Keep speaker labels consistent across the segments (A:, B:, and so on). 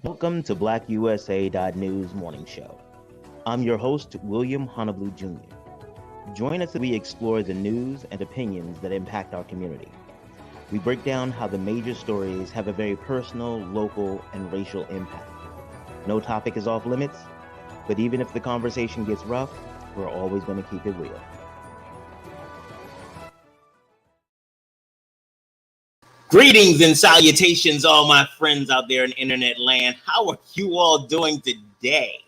A: Welcome to BlackUSA.news morning show. I'm your host, William Honolulu Jr. Join us as we explore the news and opinions that impact our community. We break down how the major stories have a very personal, local, and racial impact. No topic is off limits, but even if the conversation gets rough, we're always going to keep it real.
B: Greetings and salutations, all my friends out there in internet land. How are you all doing today?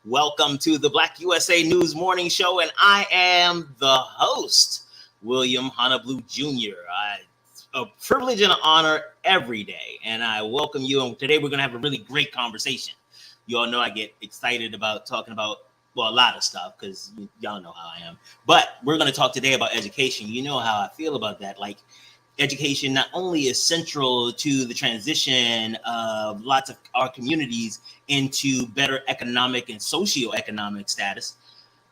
B: Welcome to the Black USA News Morning Show, and I am the host, William Honolulu Jr. It's a privilege and an honor every day, and I welcome you. And today we're going to have a really great conversation. You all know I get excited about talking about, well, a lot of stuff because y'all know how I am. But we're going to talk today about education. You know how I feel about that. Like, education not only is central to the transition of lots of our communities into better economic and socioeconomic status,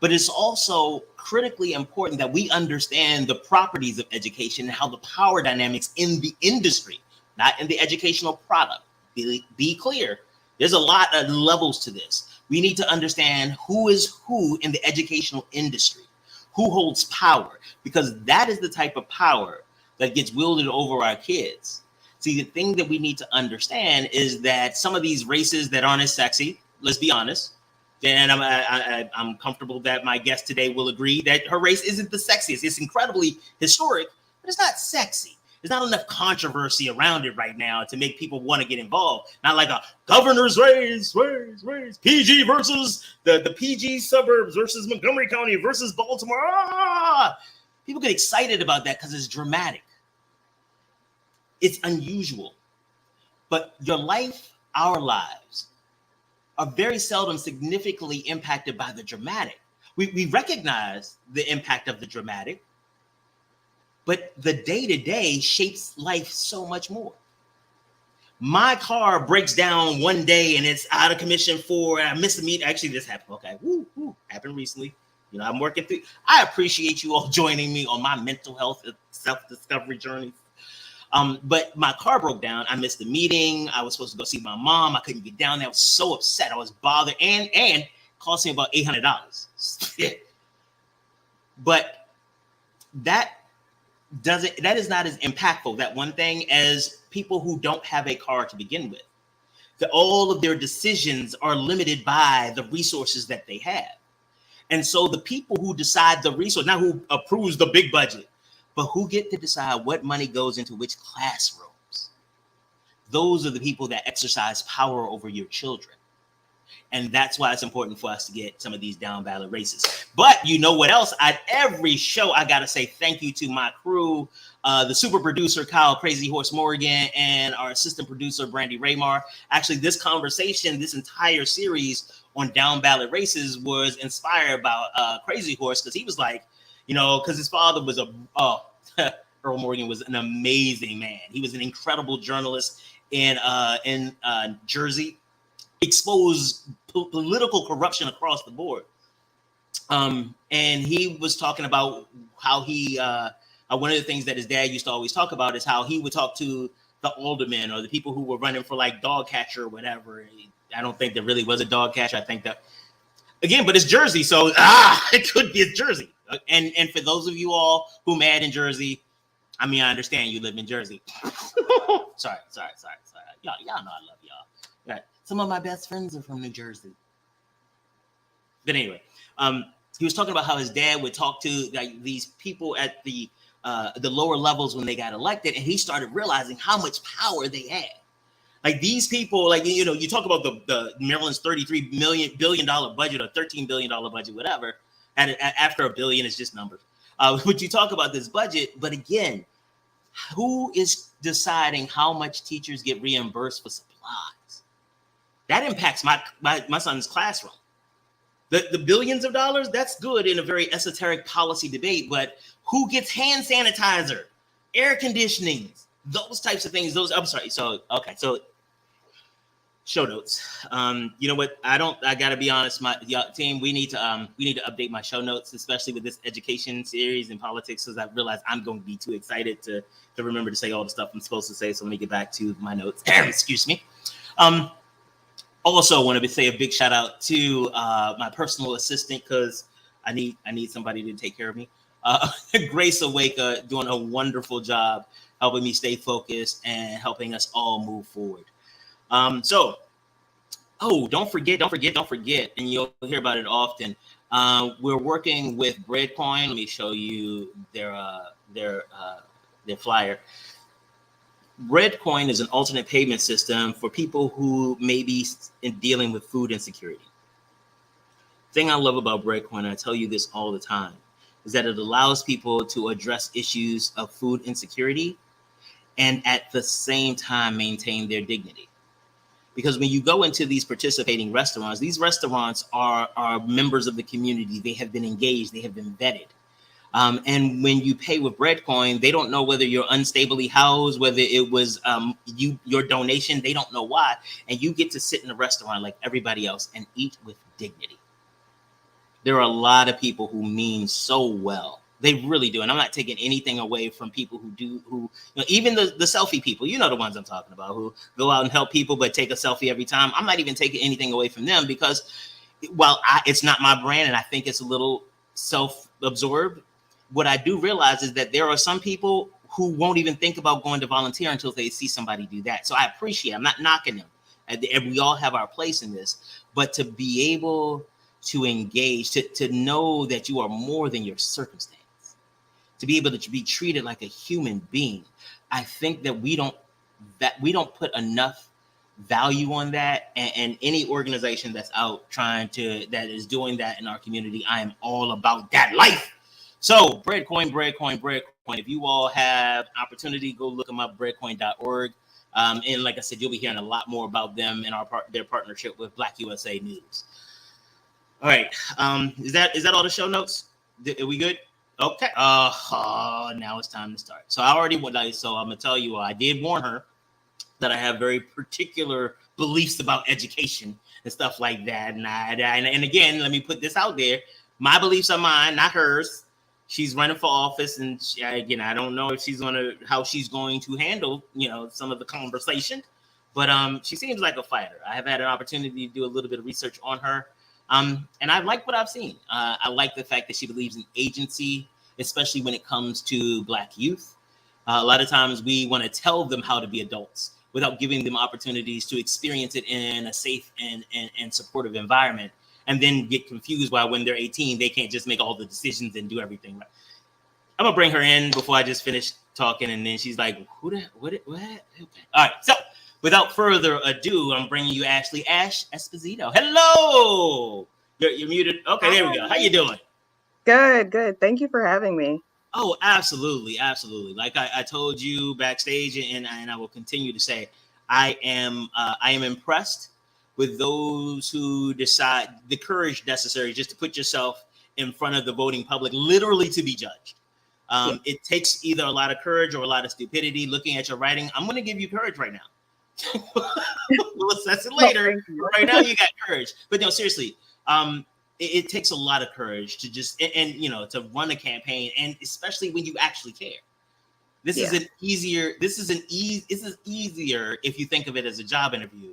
B: but it's also critically important that we understand the properties of education and how the power dynamics in the industry, not in the educational product. Be clear, there's a lot of levels to this. We need to understand who is who in the educational industry, who holds power, because that is the type of power that gets wielded over our kids. See, the thing that we need to understand is that some of these races that aren't as sexy, let's be honest, and I'm comfortable that my guest today will agree that her race isn't the sexiest. It's incredibly historic, but it's not sexy. There's not enough controversy around it right now to make people want to get involved. Not like a governor's race, PG versus the PG suburbs versus Montgomery County versus Baltimore. People get excited about that because it's dramatic. It's unusual. But your life, our lives, are very seldom significantly impacted by the dramatic. We recognize the impact of the dramatic, but the day-to-day shapes life so much more. My car breaks down one day and it's out of commission and I missed the meeting. Actually, this happened. Okay, happened recently. You know, I'm working through. I appreciate you all joining me on my mental health and self-discovery journey. But my car broke down. I missed the meeting. I was supposed to go see my mom. I couldn't get down there. I was so upset. I was bothered, and cost me about $800. But that is not as impactful, that one thing, as people who don't have a car to begin with. That all of their decisions are limited by the resources that they have. And so the people who decide the resource, not who approves the big budget, but who get to decide what money goes into which classrooms, those are the people that exercise power over your children. And that's why it's important for us to get some of these down ballot races. But you know what else? At every show, I got to say thank you to my crew, the super producer, Kyle Crazy Horse Morgan, and our assistant producer, Brandy Raymar. Actually, this conversation, this entire series on down ballot races was inspired by Crazy Horse, because he was like, you know, because his father was Earl Morgan was an amazing man. He was an incredible journalist in Jersey, exposed political corruption across the board. And he was talking about how he, one of the things that his dad used to always talk about is how he would talk to the aldermen or the people who were running for like dog catcher or whatever. I don't think there really was a dog catcher. I think that, again, but it's Jersey, so it could be a Jersey. And for those of you all who mad in Jersey, I mean, I understand you live in Jersey. Sorry. Y'all know I love y'all. Right. Some of my best friends are from New Jersey. But anyway, he was talking about how his dad would talk to like these people at the lower levels when they got elected, and he started realizing how much power they had. Like these people, like, you know, you talk about the Maryland's $33 billion budget or $13 billion budget, whatever. And after $1 billion is just numbers. But you talk about this budget, but again, who is deciding how much teachers get reimbursed for supplies? That impacts my son's classroom. The billions of dollars, that's good in a very esoteric policy debate, but who gets hand sanitizer, air conditioning, those types of things? So show notes. You know what? I gotta be honest, my team, we need to update my show notes, especially with this education series and politics, because I realize I'm going to be too excited to remember to say all the stuff I'm supposed to say. So let me get back to my notes. Excuse me. Also, want to say a big shout out to my personal assistant, because I need somebody to take care of me. Grace Awaka doing a wonderful job helping me stay focused and helping us all move forward. So, oh, don't forget, and you'll hear about it often. We're working with Breadcoin. Let me show you their flyer. Breadcoin is an alternate payment system for people who may be dealing with food insecurity. Thing I love about Breadcoin, I tell you this all the time, is that it allows people to address issues of food insecurity and at the same time maintain their dignity. Because when you go into these participating restaurants, these restaurants are members of the community. They have been engaged, they have been vetted. And when you pay with Breadcoin, they don't know whether you're unstably housed, whether it was your donation. They don't know why. And you get to sit in a restaurant like everybody else and eat with dignity. There are a lot of people who mean so well. They really do. And I'm not taking anything away from people who even the selfie people, the ones I'm talking about, who go out and help people but take a selfie every time. I'm not even taking anything away from them, because while it's not my brand and I think it's a little self-absorbed, what I do realize is that there are some people who won't even think about going to volunteer until they see somebody do that. So I appreciate it. I'm not knocking them. And we all have our place in this. But to be able to engage, to know that you are more than your circumstance, to be able to be treated like a human being, I think that we don't put enough value on that. And any organization that's out that is doing that in our community, I am all about that life. So Breadcoin. If you all have opportunity, go look them up, breadcoin.org. And like I said, you'll be hearing a lot more about them and their partnership with BlackUSA.news. All right. Is that all the show notes? Are we good? Okay. Now it's time to start. So I already so I'm gonna tell you, I did warn her that I have very particular beliefs about education and stuff like that. And again, let me put this out there. My beliefs are mine, not hers. She's running for office, and I don't know if how she's going to handle, some of the conversation, but she seems like a fighter. I have had an opportunity to do a little bit of research on her, and I like what I've seen. I like the fact that she believes in agency, especially when it comes to Black youth. A lot of times we want to tell them how to be adults without giving them opportunities to experience it in a safe and supportive environment, and then get confused why when they're 18, they can't just make all the decisions and do everything right. I'm gonna bring her in before I just finish talking, and then she's like, what? Okay. All right, so without further ado, I'm bringing you Ash Esposito. Hello! You're muted. Okay, there we go. How you doing?
C: Good. Thank you for having me.
B: Oh, absolutely. Like I told you backstage, and I will continue to say, I am impressed with those who decide the courage necessary just to put yourself in front of the voting public, literally to be judged. It takes either a lot of courage or a lot of stupidity. Looking at your writing, I'm going to give you courage right now. We'll assess it later. Right now, you got courage. But no, seriously, it takes a lot of courage to just and to run a campaign, and especially when you actually care. This is easier if you think of it as a job interview,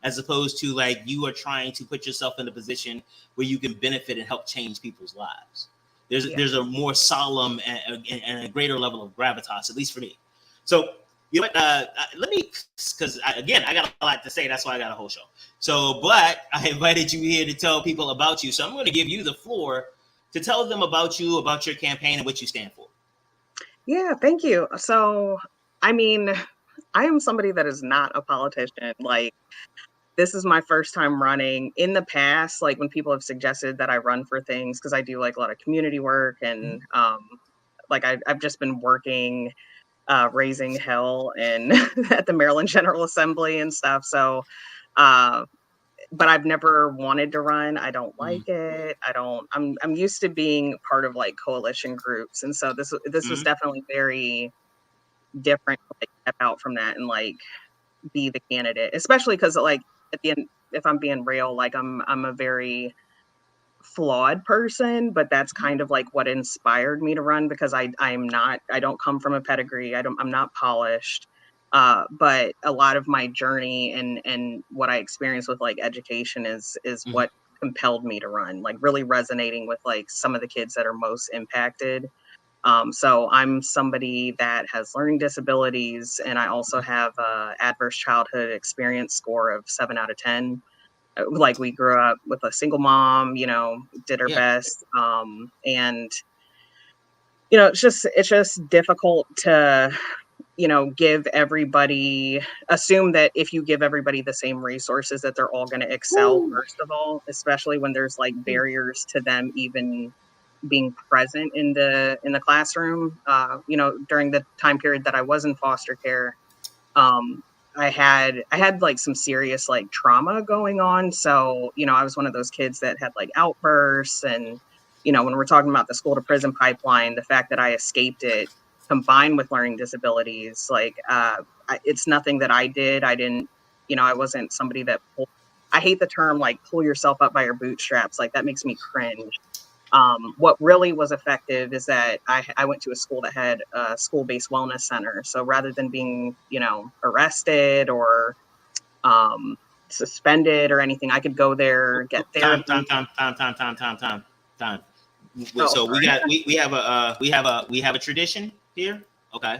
B: as opposed to like you are trying to put yourself in a position where you can benefit and help change people's lives. There's a more solemn and a greater level of gravitas, at least for me. So let me, because I got a lot to say. That's why I got a whole show. So, but I invited you here to tell people about you. So I'm going to give you the floor to tell them about you, about your campaign, and what you stand for.
C: Yeah, thank you. So, I mean, I am somebody that is not a politician. Like, this is my first time running. In the past, like when people have suggested that I run for things, because I do like a lot of community work, and like I've just been working, raising hell and at the Maryland General Assembly and stuff. So, but I've never wanted to run. I don't like it. I'm used to being part of like coalition groups, and so this was definitely very different to like step out from that and like be the candidate, especially because like at the end, if I'm being real, like I'm a very flawed person, but that's kind of like what inspired me to run, because I don't come from a pedigree. I'm not polished. But a lot of my journey and what I experienced with like education is what compelled me to run, like really resonating with like some of the kids that are most impacted. So I'm somebody that has learning disabilities, and I also have a adverse childhood experience score of 7 out of 10. Like we grew up with a single mom, you know, did her
B: Yeah.
C: best. And you know, it's just difficult to, you know, give everybody, assume that if you give everybody the same resources that they're all going to excel,
B: Woo.
C: first of all, especially when there's like barriers to them even being present in the classroom. You know, during the time period that I was in foster care, um, I had like some serious like trauma going on. So, you know, I was one of those kids that had like outbursts. And, you know, when we're talking about the school to prison pipeline, the fact that I escaped it combined with learning disabilities, like it's nothing that I did. I didn't, you know, I wasn't somebody that I hate the term like pull yourself up by your bootstraps. Like that makes me cringe. What really was effective is that I went to a school that had a school-based wellness center. So rather than being, you know, arrested or um, suspended or anything, I could go there, get
B: Time,
C: therapy.
B: time, time, time, time, time, time, time, time.
C: Oh,
B: So
C: sorry.
B: we have a tradition here. Okay,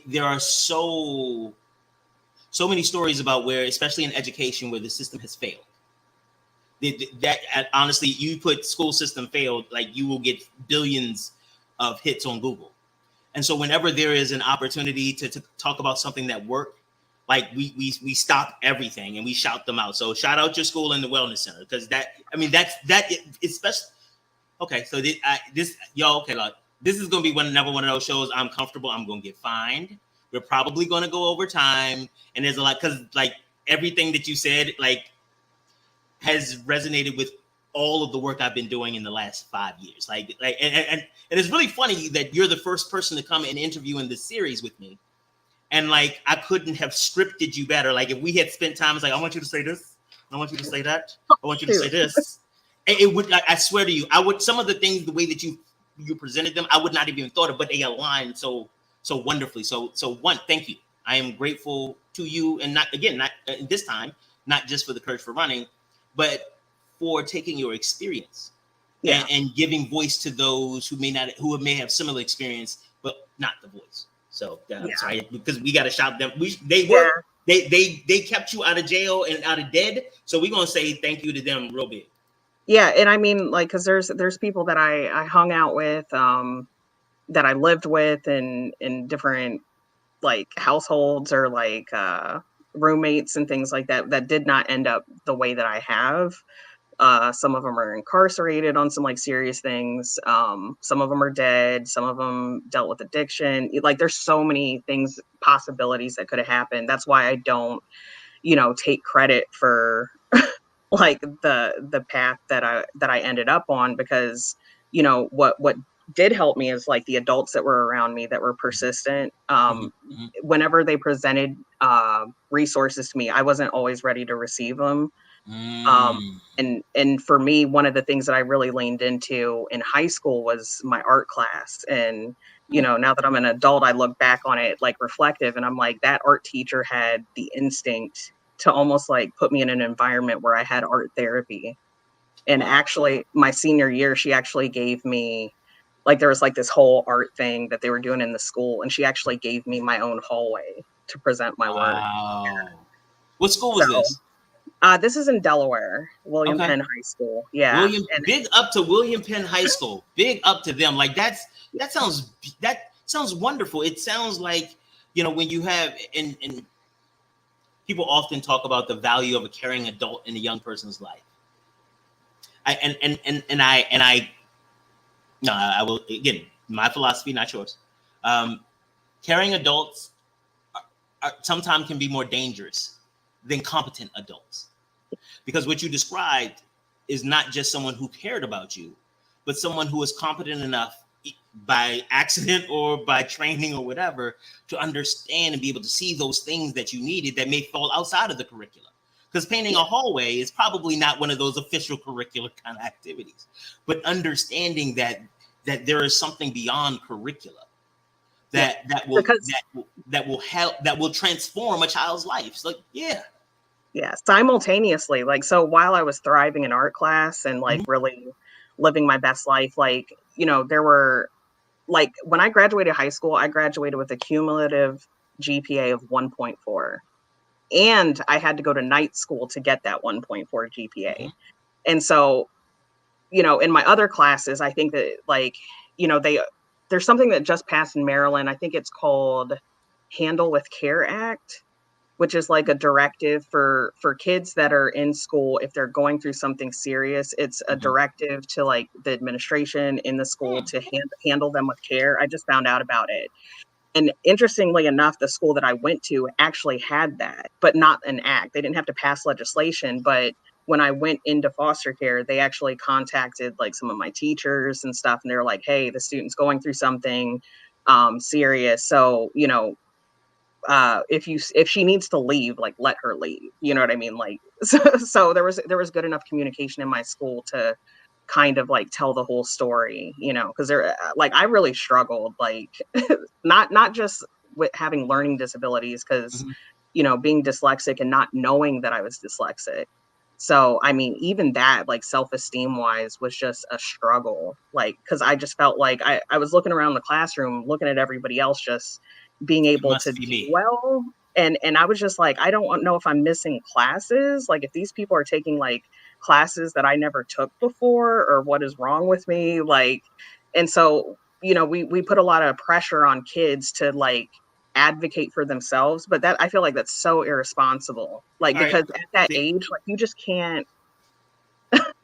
B: there are so many stories about where, especially in education, where the system has failed. That honestly, you put school system failed, like you will get billions of hits on Google. And so whenever there is an opportunity to talk about something that worked, like we stop everything and we shout them out. So shout out your school and the wellness center, because it's special. Okay, so this y'all, okay, like this is gonna be never one of those shows I'm comfortable. I'm gonna get fined. We're probably gonna go over time, and there's a lot, because like everything that you said like has resonated with all of the work I've been doing in the last 5 years. And it's really funny that you're the first person to come and interview in this series with me. And like, I couldn't have scripted you better. Like if we had spent time, it's like, I want you to say this. I want you to say that. I want you to say this. It would, I swear to you, I would, some of the things, the way that you presented them, I would not have even thought of, but they align so wonderfully. So one, thank you. I am grateful to you. And not this time, not just for the Courage for Running, but for taking your experience and giving voice to those who may have similar experience, but not the voice. So sorry, because we got to shout them. They kept you out of jail and out of dead. So we're going to say thank you to them real big.
C: Yeah. And I mean, like, cause there's people that I hung out with, that I lived with in different like households or like, roommates and things like that, that did not end up the way that I have. Some of them are incarcerated on some like serious things. Some of them are dead. Some of them dealt with addiction. Like there's so many things, possibilities that could have happened. That's why I don't, you know, take credit for like the path that I ended up on, because, you know, what did help me is like the adults that were around me that were persistent. Whenever they presented resources to me, I wasn't always ready to receive them. And for me, one of the things that I really leaned into in high school was my art class. And, you know, now that I'm an adult, I look back on it like reflective, and I'm like, that art teacher had the instinct to almost like put me in an environment where I had art therapy. And actually my senior year, she actually gave me, like, there was like this whole art thing that they were doing in the school, and she actually gave me my own hallway to present my work.
B: Wow. What school was
C: So
B: this?
C: this is in Delaware, William
B: Okay.
C: Penn High School. Yeah.
B: Big up to William Penn High School. Big up to them. Like that sounds wonderful. It sounds like, you know, when you have, and people often talk about the value of a caring adult in a young person's life. I will, again, my philosophy, not yours. Caring adults sometimes can be more dangerous than competent adults, because what you described is not just someone who cared about you, but someone who is competent enough by accident or by training or whatever to understand and be able to see those things that you needed that may fall outside of the curriculum. Because painting a hallway is probably not one of those official curricular kind of activities, but understanding that there is something beyond curricula that will help, that will transform a child's life. It's like, yeah.
C: Yeah, simultaneously, like, so while I was thriving in art class and like really living my best life, like, there were, like, when I graduated high school, I graduated with a cumulative GPA of 1.4. And I had to go to night school to get that 1.4 GPA. And so, in my other classes, I think that, like, there's something that just passed in Maryland. I think it's called Handle with Care Act, which is like a directive for kids that are in school. If they're going through something serious, it's a directive to like the administration in the school to handle them with care. I just found out about it. And interestingly enough, the school that I went to actually had that, but not an act. They didn't have to pass legislation. But when I went into foster care, they actually contacted like some of my teachers and stuff. And they were like, hey, the student's going through something serious. So, if she needs to leave, like, let her leave. You know what I mean? Like, so there was good enough communication in my school to kind of like tell the whole story, because like, I really struggled, like, not just with having learning disabilities, because being dyslexic and not knowing that I was dyslexic. So I mean, even that, like, self-esteem wise, was just a struggle, like, because I just felt like I was looking around the classroom, looking at everybody else just being
B: It
C: able
B: must
C: to
B: be
C: do
B: me.
C: well. And I was just like, I don't know if I'm missing classes. Like, if these people are taking like classes that I never took before, or what is wrong with me? Like, and so, we put a lot of pressure on kids to like advocate for themselves, but that, I feel like that's so irresponsible. Like,
B: All right.
C: because at that age, like, you just can't,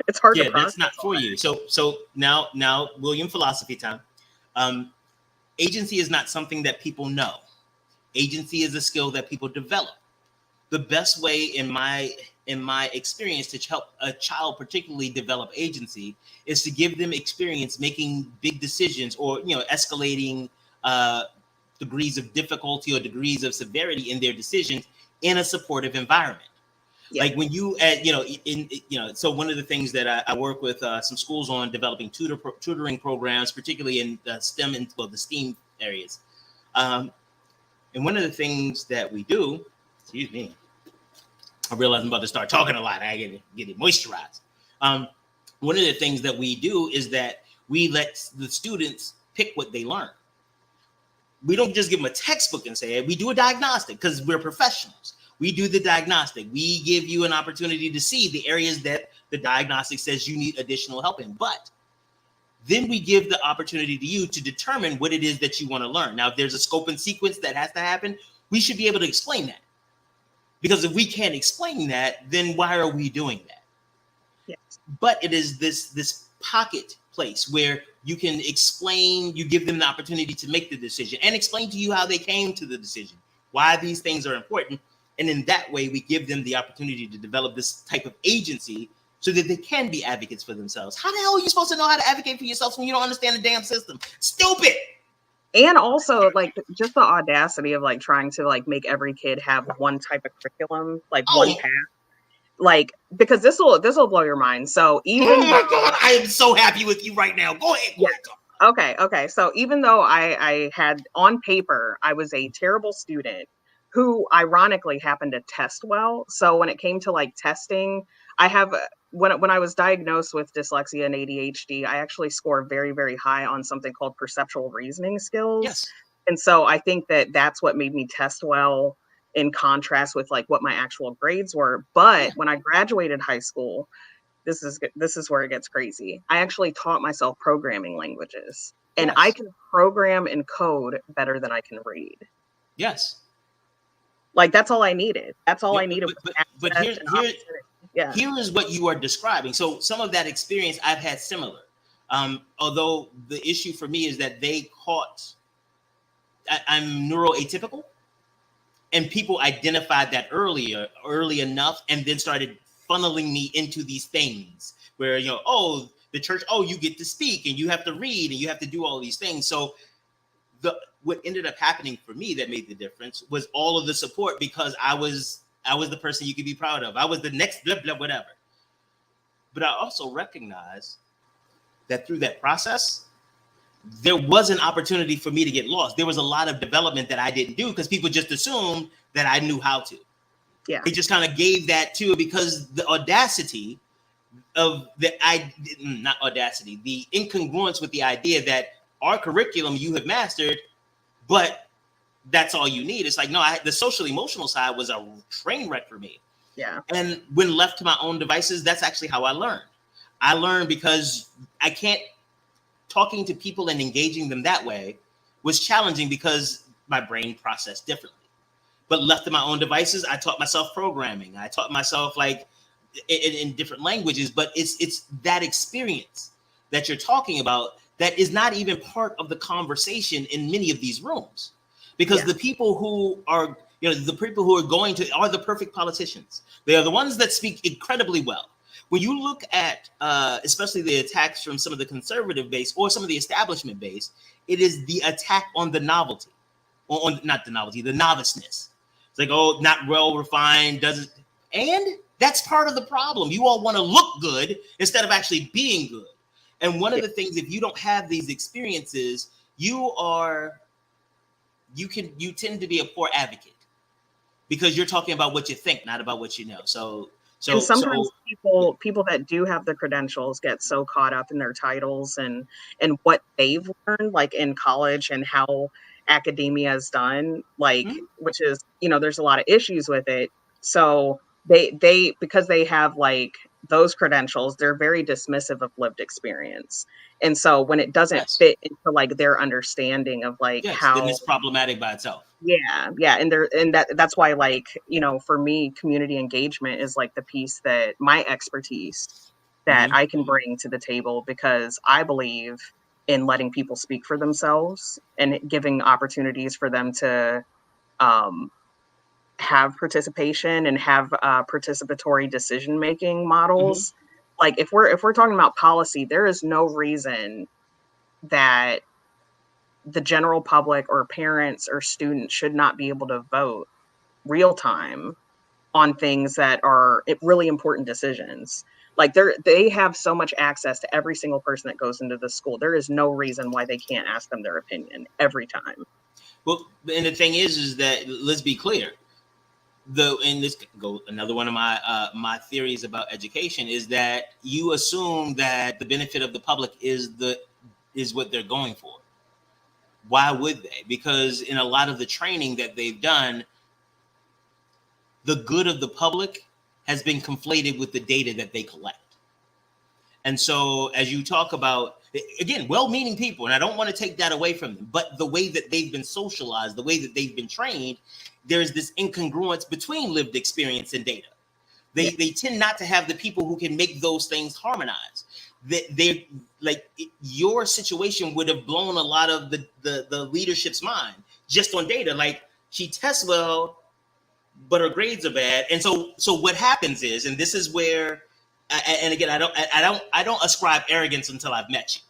C: it's hard to
B: Yeah, that's
C: process
B: not
C: all
B: for
C: that.
B: you. So now William philosophy time. Agency is not something that people know. Agency is a skill that people develop. The best way, in my experience, to help a child particularly develop agency is to give them experience making big decisions, or escalating degrees of difficulty or degrees of severity in their decisions in a supportive environment.
C: Yeah.
B: Like when you so one of the things that I work with some schools on developing tutoring programs, particularly in the STEM and the STEAM areas. And one of the things that we do, excuse me, I realize I'm about to start talking a lot. I get it moisturized. One of the things that we do is that we let the students pick what they learn. We don't just give them a textbook and say it. We do a diagnostic, because we're professionals. We do the diagnostic. We give you an opportunity to see the areas that the diagnostic says you need additional help in. But then we give the opportunity to you to determine what it is that you want to learn. Now, if there's a scope and sequence that has to happen, we should be able to explain that. Because if we can't explain that, then why are we doing that?
C: Yes.
B: But it is this pocket place where you can explain, you give them the opportunity to make the decision and explain to you how they came to the decision, why these things are important. And in that way, we give them the opportunity to develop this type of agency so that they can be advocates for themselves. How the hell are you supposed to know how to advocate for yourself when you don't understand the damn system? Stupid.
C: And also, like, just the audacity of like trying to like make every kid have one type of curriculum, like one path. Like, because this will blow your mind. So even
B: oh my God, I am so happy with you right now. Go ahead.
C: Okay. So even though I had, on paper, I was a terrible student who ironically happened to test well. So when it came to like testing, when I was diagnosed with dyslexia and ADHD, I actually scored very, very high on something called perceptual reasoning skills.
B: Yes.
C: And so I think that that's what made me test well, in contrast with like what my actual grades were. But when I graduated high school, this is where it gets crazy. I actually taught myself programming languages, and I can program and code better than I can read.
B: Yes.
C: Like, that's all I needed. That's all I needed.
B: But here is what you are describing. So some of that experience I've had similar. Although the issue for me is that I'm neuroatypical, and people identified that early enough, and then started funneling me into these things where, the church, you get to speak and you have to read and you have to do all these things. So what ended up happening for me that made the difference was all of the support, because I was the person you could be proud of. I was the next blah, blah, whatever. But I also recognize that through that process, there was an opportunity for me to get lost. There was a lot of development that I didn't do because people just assumed that I knew how to.
C: Yeah.
B: They just kind of gave that to it because the audacity of the incongruence with the idea that our curriculum you have mastered, but that's all you need. It's like, no, the social emotional side was a train wreck for me.
C: Yeah.
B: And when left to my own devices, that's actually how I learned. I learned because talking to people and engaging them that way was challenging because my brain processed differently. But left to my own devices, I taught myself programming. I taught myself like in different languages, but it's that experience that you're talking about that is not even part of the conversation in many of these rooms. Because the people who are, the people who are going to are the perfect politicians. They are the ones that speak incredibly well. When you look at, especially the attacks from some of the conservative base or some of the establishment base, it is the attack on the novelty, or not the novelty, the noviceness. It's like, oh, not well refined, doesn't, and that's part of the problem. You all want to look good instead of actually being good. And one of the things, if you don't have these experiences, you tend to be a poor advocate because you're talking about what you think, not about what you know. So
C: sometimes people that do have the credentials get so caught up in their titles and what they've learned, like in college and how academia is done, like, which is, there's a lot of issues with it. So they because they have like those credentials, they're very dismissive of lived experience. And so when it doesn't fit into like their understanding of like how,
B: then it's problematic by itself.
C: Yeah. And that's why, like, for me, community engagement is like the piece that my expertise that I can bring to the table, because I believe in letting people speak for themselves and giving opportunities for them to have participation and have participatory decision-making models. Like if we're talking about policy, there is no reason that the general public or parents or students should not be able to vote real time on things that are really important decisions. Like they have so much access to every single person that goes into the school. There is no reason why they can't ask them their opinion every time.
B: Well, and the thing is that, let's be clear, and this go another one of my theories about education is that you assume that the benefit of the public is what they're going for. Why would they? Because in a lot of the training that they've done, the good of the public has been conflated with the data that they collect. And so as you talk about, again, well-meaning people, and I don't want to take that away from them, but the way that they've been socialized, the way that they've been trained, there's this incongruence between lived experience and data. They tend not to have the people who can make those things harmonize. They like your situation would have blown a lot of the leadership's mind just on data. Like, she tests well, but her grades are bad. And so what happens is, and this is where, and again, I don't ascribe arrogance until I've met you.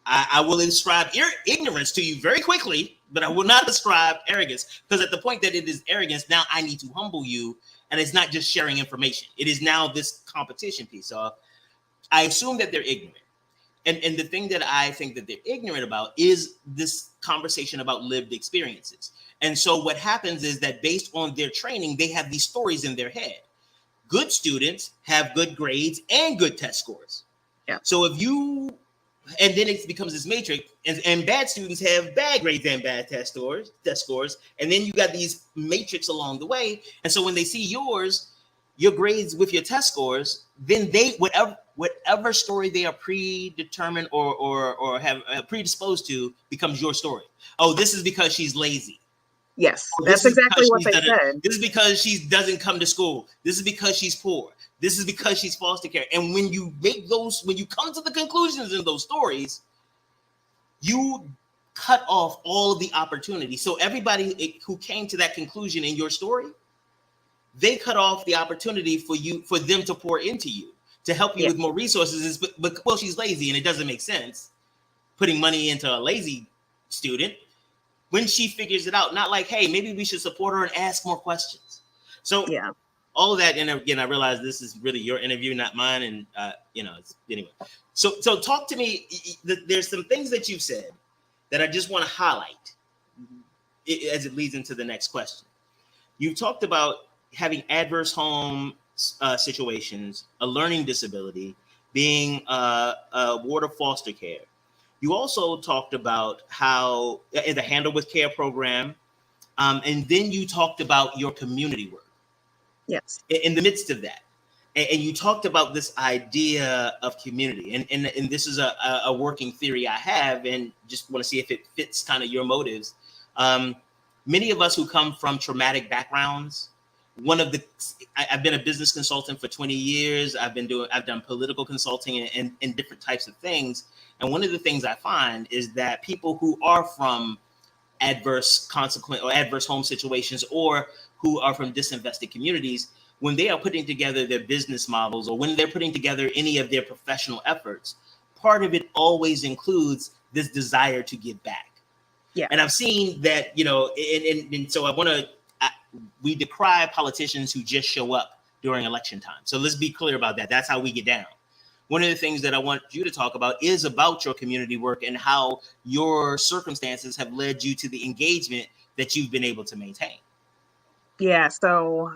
B: I will ascribe ignorance to you very quickly, but I will not ascribe arrogance, because at the point that it is arrogance, now I need to humble you, and it's not just sharing information. It is now this competition piece. So I assume that they're ignorant. And the thing that I think that they're ignorant about is this conversation about lived experiences. And so what happens is that based on their training, they have these stories in their head. Good students have good grades and good test scores.
C: Yeah.
B: So and then it becomes this matrix, and bad students have bad grades and bad test scores. And then you got these matrix along the way. And so when they see your grades with your test scores, then they, whatever story they are predetermined or have predisposed to becomes your story. Oh, this is because she's lazy.
C: Yes, that's exactly what they said.
B: This is because she doesn't come to school. This is because she's poor. This is because she's foster care. And when you come to the conclusions in those stories, you cut off all of the opportunity. So everybody who came to that conclusion in your story, they cut off the opportunity for them to pour into you, to help you with more resources. But well, she's lazy and it doesn't make sense putting money into a lazy student. When she figures it out, not like, hey, maybe we should support her and ask more questions. So all of that. And again, I realize this is really your interview, not mine. And, anyway. So talk to me. There's some things that you've said that I just want to highlight as it leads into the next question. You've talked about having adverse home situations, a learning disability, being a ward of foster care. You also talked about how the Handle with Care program, and then you talked about your community work.
C: Yes.
B: In the midst of that, and you talked about this idea of community, and this is a working theory I have, and just want to see if it fits kind of your motives. Many of us who come from traumatic backgrounds, I've been a business consultant for 20 years. I've done political consulting and different types of things. And one of the things I find is that people who are from adverse home situations, or who are from disinvested communities, when they are putting together their business models, or when they're putting together any of their professional efforts, part of it always includes this desire to give back.
C: Yeah.
B: And I've seen that, and so we decry politicians who just show up during election time. So let's be clear about that. That's how we get down. One of the things that I want you to talk about is about your community work and how your circumstances have led you to the engagement that you've been able to maintain.
C: Yeah. So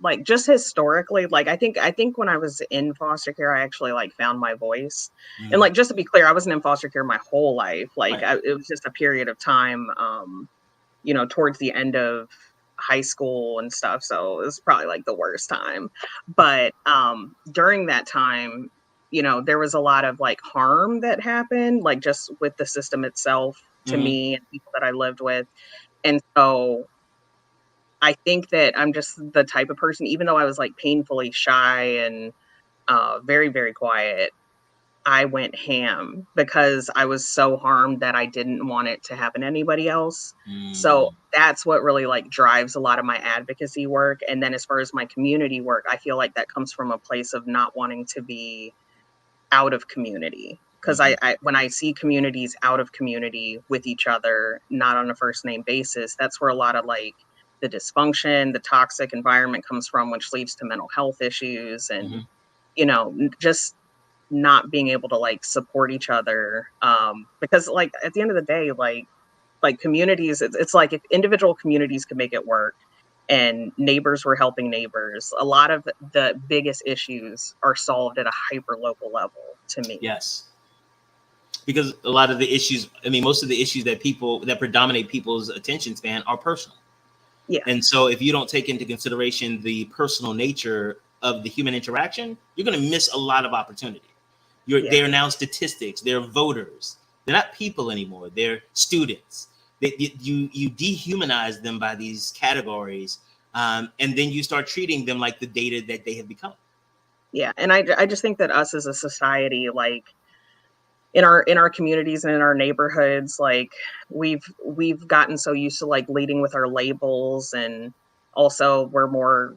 C: like just historically, like I think when I was in foster care, I actually like found my voice. And like, just to be clear, I wasn't in foster care my whole life. Like
B: Right.
C: it was just a period of time, towards the end of high school and stuff. So it was probably like the worst time. But during that time, there was a lot of like harm that happened, like just with the system itself to me and people that I lived with. And so I think that I'm just the type of person, even though I was like painfully shy and very, very quiet, I went ham because I was so harmed that I didn't want it to happen to anybody else. So that's what really like drives a lot of my advocacy work. And then as far as my community work, I feel like that comes from a place of not wanting to be out of community. Because I when I see communities out of community with each other, not on a first name basis, that's where a lot of like the dysfunction, the toxic environment comes from, which leads to mental health issues and, just not being able to like support each other. Because like at the end of the day, like communities, it's like if individual communities could make it work and neighbors were helping neighbors, a lot of the biggest issues are solved at a hyper local level to me.
B: Yes. Because a lot of the issues, most of the issues that predominate people's attention span are personal.
C: Yeah.
B: And so if you don't take into consideration the personal nature of the human interaction, you're going to miss a lot of opportunity. They're now statistics. They're voters. They're not people anymore. They're students. You dehumanize them by these categories, and then you start treating them like the data that they have become.
C: Yeah, and I just think that us as a society, like in our communities and in our neighborhoods, like we've gotten so used to like leading with our labels, and also we're more,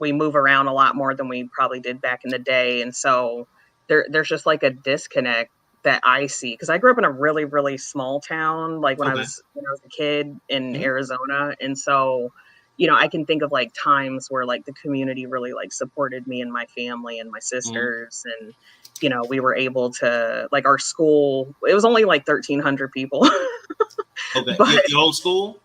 C: we move around a lot more than we probably did back in the day, and so there's just like a disconnect that I see, because I grew up in a really, really small town, like when I was a kid in Arizona. And so, I can think of like times where like the community really like supported me and my family and my sisters. And, we were able to, like, our school, it was only like 1,300 people.
B: Okay.
C: But,
B: your old school?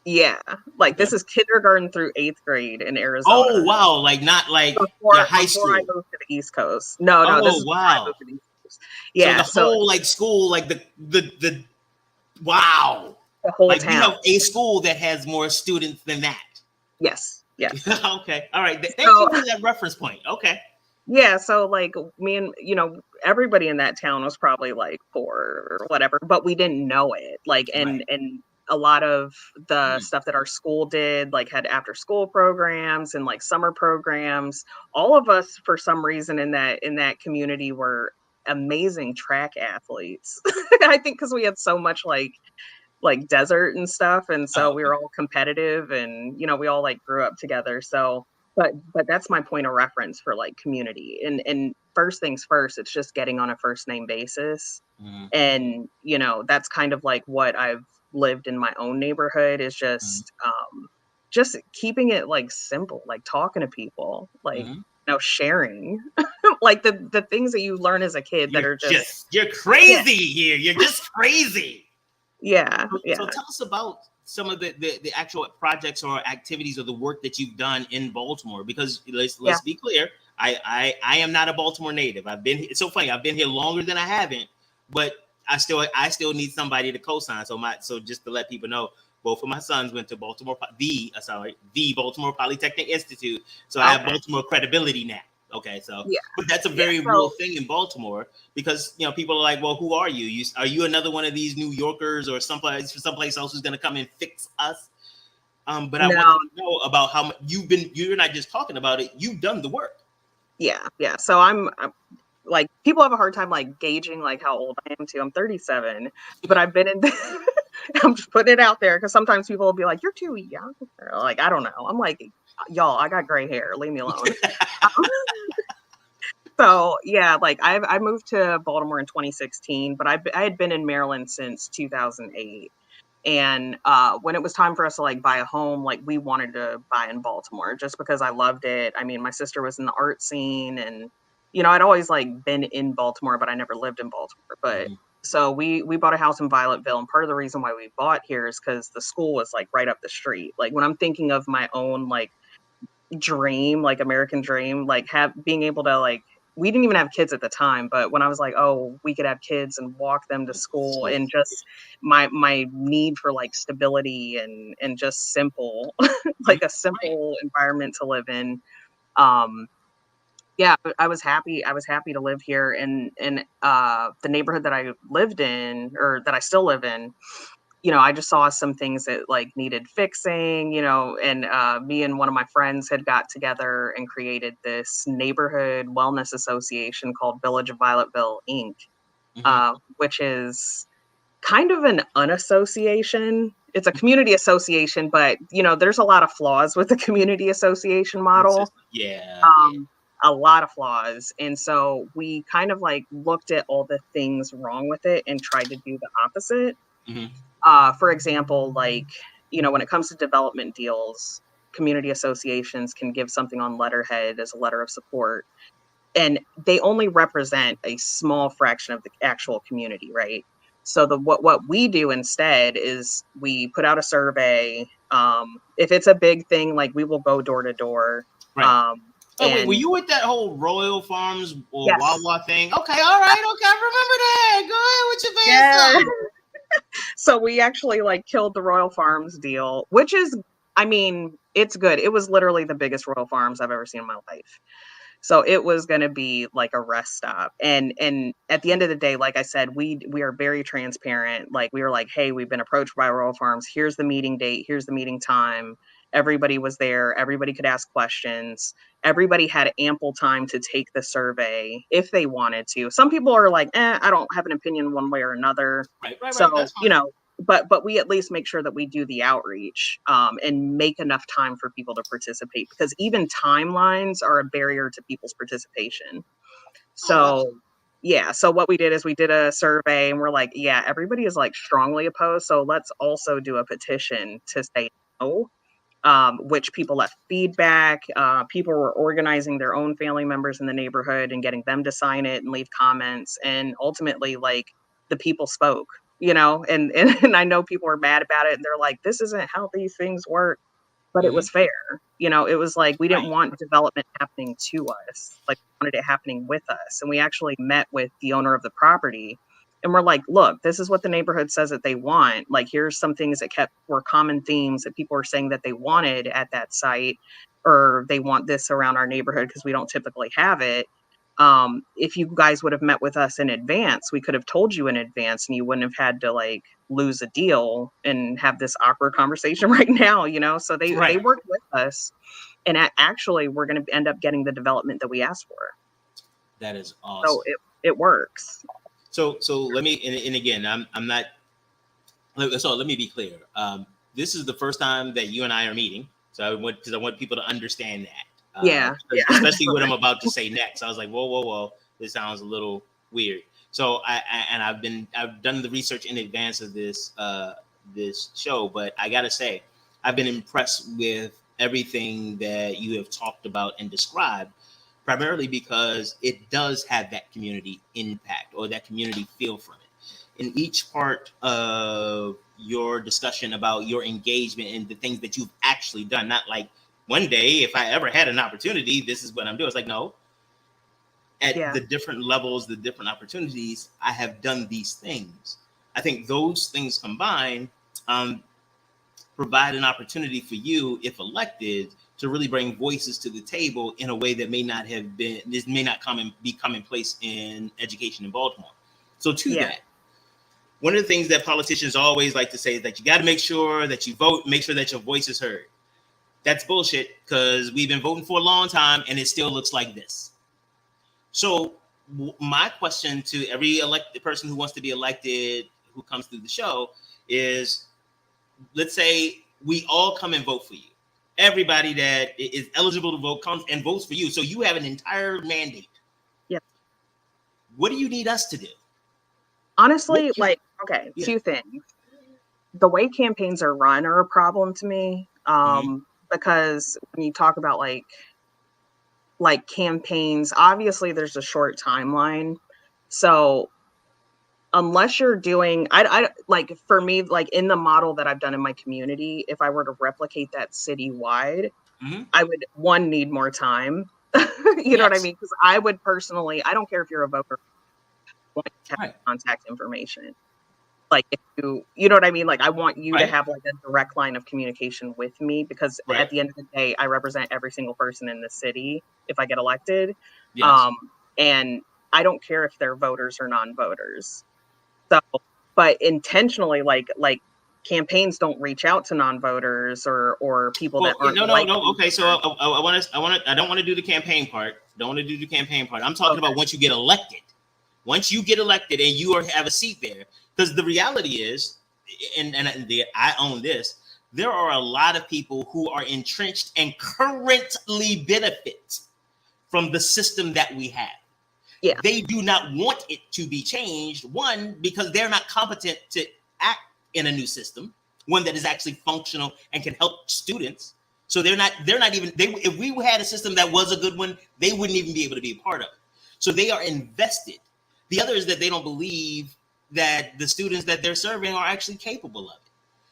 C: Yeah. Like this is kindergarten through 8th grade in Arizona.
B: Oh, wow. Like not like your high school.
C: Before I moved to the East Coast. No, this is
B: wow.
C: before I moved to the East Coast. Yeah.
B: So the whole like school, like the wow.
C: The whole
B: like
C: town.
B: You have a school that has more students than that.
C: Yes.
B: Okay. All right. Thank you for that reference point. Okay.
C: Yeah. So like me and, everybody in that town was probably like 4 or whatever, but we didn't know it. Like, and a lot of the stuff that our school did, like had after school programs and like summer programs, all of us for some reason in that community were amazing track athletes. I think because we had so much like desert and stuff, and so we were all competitive, and we all like grew up together. So but that's my point of reference for like community, and first things first, it's just getting on a first name basis. And that's kind of like what I've lived in my own neighborhood, is just just keeping it like simple, like talking to people, like sharing, like the things that you learn as a kid that are just
B: you're crazy here. You're just crazy.
C: Yeah.
B: So tell us about some of the actual projects or activities or the work that you've done in Baltimore, because let's be clear. I am not a Baltimore native. It's so funny. I've been here longer than I haven't, but I still need somebody to co-sign. So just to let people know, both of my sons went to the Baltimore Polytechnic Institute. So I have Baltimore credibility now. Okay, so but that's a very real thing in Baltimore, because people are like, well, who are you? Are you another one of these New Yorkers or someplace else who's going to come and fix us? But I want to know about how much you're not just talking about it, you've done the work.
C: Yeah. So I'm like, people have a hard time like gauging like how old I am too. I'm 37, but I've been in I'm just putting it out there because sometimes people will be like, you're too young. Or like, I don't know. I'm like, y'all, I got gray hair. Leave me alone. So yeah, like I moved to Baltimore in 2016, but I had been in Maryland since 2008. And when it was time for us to like buy a home, like we wanted to buy in Baltimore just because I loved it. I mean, my sister was in the art scene, and I'd always like been in Baltimore, but I never lived in Baltimore. But so we bought a house in Violettville, and part of the reason why we bought here is because the school was like right up the street. Like when I'm thinking of my own like dream, like American dream, like being able to like, we didn't even have kids at the time, but when I was like, oh, we could have kids and walk them to school, and just my need for like stability and just simple like a simple environment to live in. Yeah, but I was happy to live here in the neighborhood that I lived in, or that I still live in. I just saw some things that like needed fixing, and me and one of my friends had got together and created this neighborhood wellness association called Village of Violettville Inc., which is kind of an unassociation. It's a community association, but there's a lot of flaws with the community association model. A lot of flaws. And so we kind of like looked at all the things wrong with it and tried to do the opposite. For example, like, when it comes to development deals, community associations can give something on letterhead as a letter of support, and they only represent a small fraction of the actual community, right? So what we do instead is we put out a survey. If it's a big thing, like we will go door to door.
B: Wait, were you with that whole Royal Farms or
C: Yes.
B: Wawa thing? Okay, all right, okay, I remember that. Go ahead with your band.
C: So we actually like killed the Royal Farms deal, which is, I mean, it's good. It was literally the biggest Royal Farms I've ever seen in my life. So it was going to be like a rest stop. And at the end of the day, like I said, we are very transparent. Like we were like, hey, we've been approached by Royal Farms. Here's the meeting date. Here's the meeting time. Everybody was there. Everybody could ask questions. Everybody had ample time to take the survey if they wanted to. Some people are like, I don't have an opinion one way or another.
B: Right.
C: So, but we at least make sure that we do the outreach and make enough time for people to participate, because even timelines are a barrier to people's participation. So so what we did is we did a survey, and we're like, yeah, everybody is like strongly opposed, so let's also do a petition to say no. Which people left feedback. People were organizing their own family members in the neighborhood and getting them to sign it and leave comments, and ultimately like the people spoke. And I know people are mad about it, and they're like, this isn't how these things work, but it was fair. It was like, we didn't want development happening to us, like we wanted it happening with us. And we actually met with the owner of the property, and we're like, look, this is what the neighborhood says that they want. Like, here's some things that were common themes that people were saying that they wanted at that site, or they want this around our neighborhood because we don't typically have it. If you guys would have met with us in advance, we could have told you in advance, and you wouldn't have had to like lose a deal and have this awkward conversation right now, So they worked with us, and actually we're going to end up getting the development that we asked for.
B: That is awesome.
C: So it works.
B: So let me, and again, I'm not. So let me be clear. This is the first time that you and I are meeting. So I want people to understand that. Especially what I'm about to say next. I was like, whoa, this sounds a little weird. So I've done the research in advance of this show, but I gotta say, I've been impressed with everything that you have talked about and described, primarily because it does have that community impact or that community feel from it. In each part of your discussion about your engagement and the things that you've actually done, not like one day, if I ever had an opportunity, this is what I'm doing. It's like, no, at the different levels, the different opportunities, I have done these things. I think those things combined provide an opportunity for you, if elected, to really bring voices to the table in a way that may not have been, this may not be commonplace in education in Baltimore. So to that, one of the things that politicians always like to say is that you got to make sure that you vote, make sure that your voice is heard. That's bullshit, because we've been voting for a long time and it still looks like this. So my question to every elected person who wants to be elected, who comes through the show, is, let's say we all come and vote for you. Everybody that is eligible to vote comes and votes for you. So you have an entire mandate.
C: Yeah.
B: What do you need us to do?
C: Honestly, two things. The way campaigns are run are a problem to me. Because when you talk about like campaigns, obviously there's a short timeline. So unless you're doing, I like, for me, like in the model that I've done in my community, if I were to replicate that citywide, I would need more time. You know what I mean? Because I would personally, I don't care if you're a voter, want to have contact information. Like if you know what I mean? Like I want you to have like a direct line of communication with me, because at the end of the day, I represent every single person in the city if I get elected. And I don't care if they're voters or non-voters. So, but intentionally, like campaigns don't reach out to non-voters or people that aren't.
B: No. Okay, so I don't want to do the campaign part. I'm talking about once you get elected. Once you get elected and you have a seat there, because the reality is, and I own this, there are a lot of people who are entrenched and currently benefit from the system that we have. Yeah. They do not want it to be changed. One, because they're not competent to act in a new system, one that is actually functional and can help students. So they're not even, if we had a system that was a good one, they wouldn't even be able to be a part of it. So they are invested. The other is that they don't believe that the students that they're serving are actually capable of it,